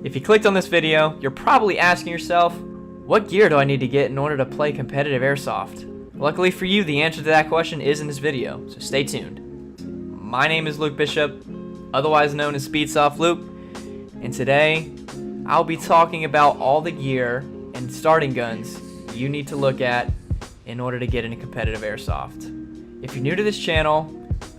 If you clicked on this video, you're probably asking yourself, what gear do I need to get in order to play competitive airsoft? Luckily for you, the answer to that question is in this video, so stay tuned. My name is Luke Bishop, otherwise known as SpeedsoftLuke, and today I'll be talking about all the gear and starting guns you need to look at in order to get into competitive airsoft. If you're new to this channel,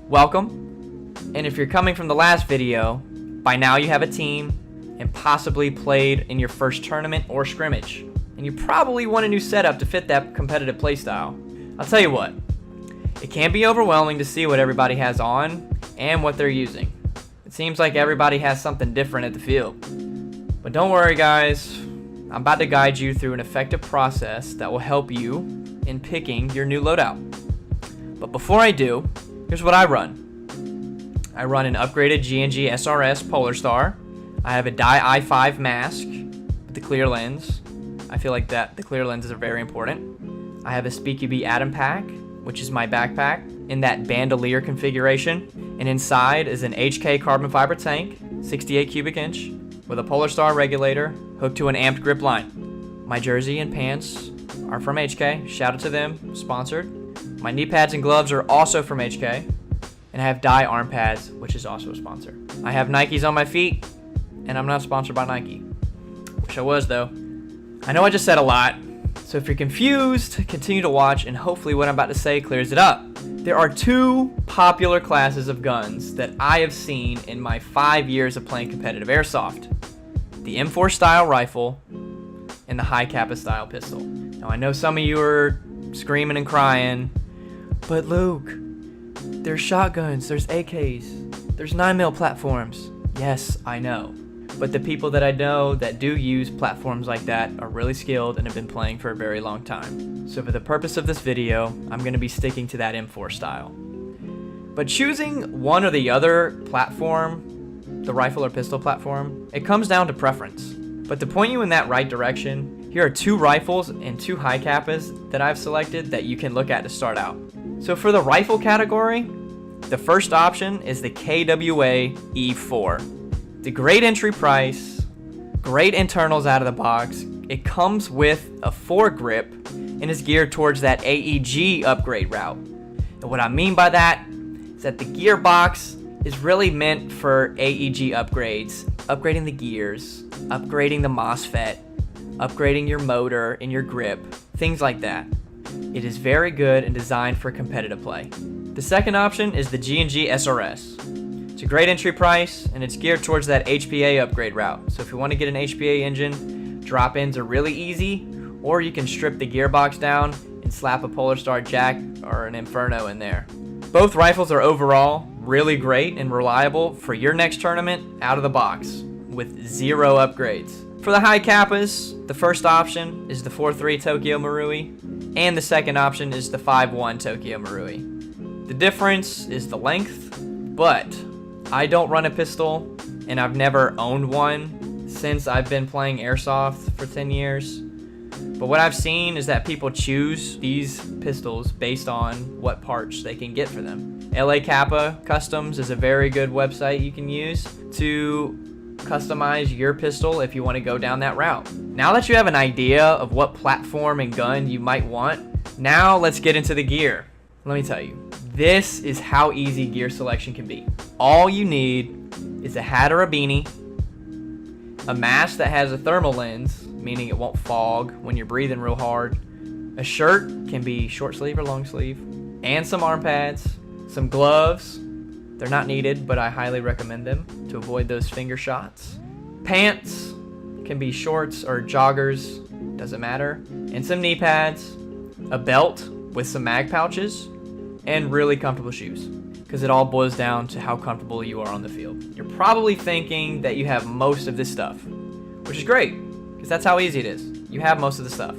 welcome, and if you're coming from the last video, by now you have a team and possibly played in your first tournament or scrimmage, and you probably want a new setup to fit that competitive playstyle. I'll tell you what, it can be overwhelming to see what everybody has on and what they're using. It seems like everybody has something different at the field. But don't worry guys, I'm about to guide you through an effective process that will help you in picking your new loadout. But before I do, here's what I run. I run an upgraded G&G SRS Polar Star. I have a Dye i5 mask with the clear lens. I feel like the clear lenses are very important. I have a SpeedsoftLuke Atom Pack, which is my backpack, in that bandolier configuration. And inside is an HK carbon fiber tank, 68 cubic inch, with a Polar Star regulator hooked to an amped grip line. My jersey and pants are from HK. Shout out to them, sponsored. My knee pads and gloves are also from HK. And I have Dye arm pads, which is also a sponsor. I have Nikes on my feet, and I'm not sponsored by Nike. Wish I was though. I know I just said a lot, so if you're confused, continue to watch and hopefully what I'm about to say clears it up. There are two popular classes of guns that I have seen in my 5 years of playing competitive airsoft. The M4 style rifle and the high kappa style pistol. Now I know some of you are screaming and crying, but Luke, there's shotguns, there's AKs, there's 9mm platforms. Yes, I know. But the people that I know that do use platforms like that are really skilled and have been playing for a very long time. So for the purpose of this video, I'm going to be sticking to that M4 style. But choosing one or the other platform, the rifle or pistol platform, it comes down to preference. But to point you in that right direction, here are two rifles and two high kappas that I've selected that you can look at to start out. So for the rifle category, the first option is the KWA E4. The great entry price, great internals out of the box. It comes with a foregrip and is geared towards that AEG upgrade route. And what I mean by that is that the gearbox is really meant for AEG upgrades, upgrading the gears, upgrading the MOSFET, upgrading your motor and your grip, things like that. It is very good and designed for competitive play. The second option is the G&G SRS. It's a great entry price, and it's geared towards that HPA upgrade route. So if you want to get an HPA engine, drop-ins are really easy, or you can strip the gearbox down and slap a Polar Star jack or an Inferno in there. Both rifles are overall really great and reliable for your next tournament out of the box with zero upgrades. For the high kappas, the first option is the 4.3 Tokyo Marui, and the second option is the 5.1 Tokyo Marui. The difference is the length, but I don't run a pistol, and I've never owned one since I've been playing airsoft for 10 years. But what I've seen is that people choose these pistols based on what parts they can get for them. LA Kappa Customs is a very good website you can use to customize your pistol if you want to go down that route. Now that you have an idea of what platform and gun you might want, now let's get into the gear. Let me tell you, this is how easy gear selection can be. All you need is a hat or a beanie, a mask that has a thermal lens, meaning it won't fog when you're breathing real hard, a shirt, can be short sleeve or long sleeve, and some arm pads, some gloves. They're not needed, but I highly recommend them to avoid those finger shots. Pants, can be shorts or joggers, doesn't matter, and some knee pads, a belt with some mag pouches, and really comfortable shoes, because it all boils down to how comfortable you are on the field. You're probably thinking that you have most of this stuff, which is great, because that's how easy it is. You have most of the stuff.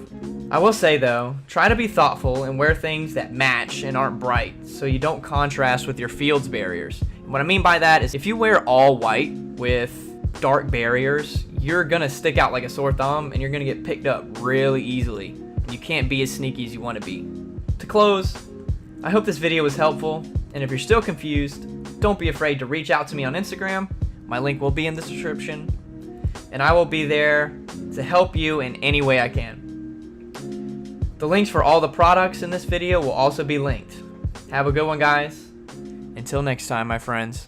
I will say though, try to be thoughtful and wear things that match and aren't bright, so you don't contrast with your field's barriers. And what I mean by that is if you wear all white with dark barriers, you're gonna stick out like a sore thumb and you're gonna get picked up really easily. And you can't be as sneaky as you want to be. To close, I hope this video was helpful, and if you're still confused, don't be afraid to reach out to me on Instagram. My link will be in the description. and I will be there to help you in any way I can. The links for all the products in this video will also be linked. Have a good one, guys. Until next time, my friends.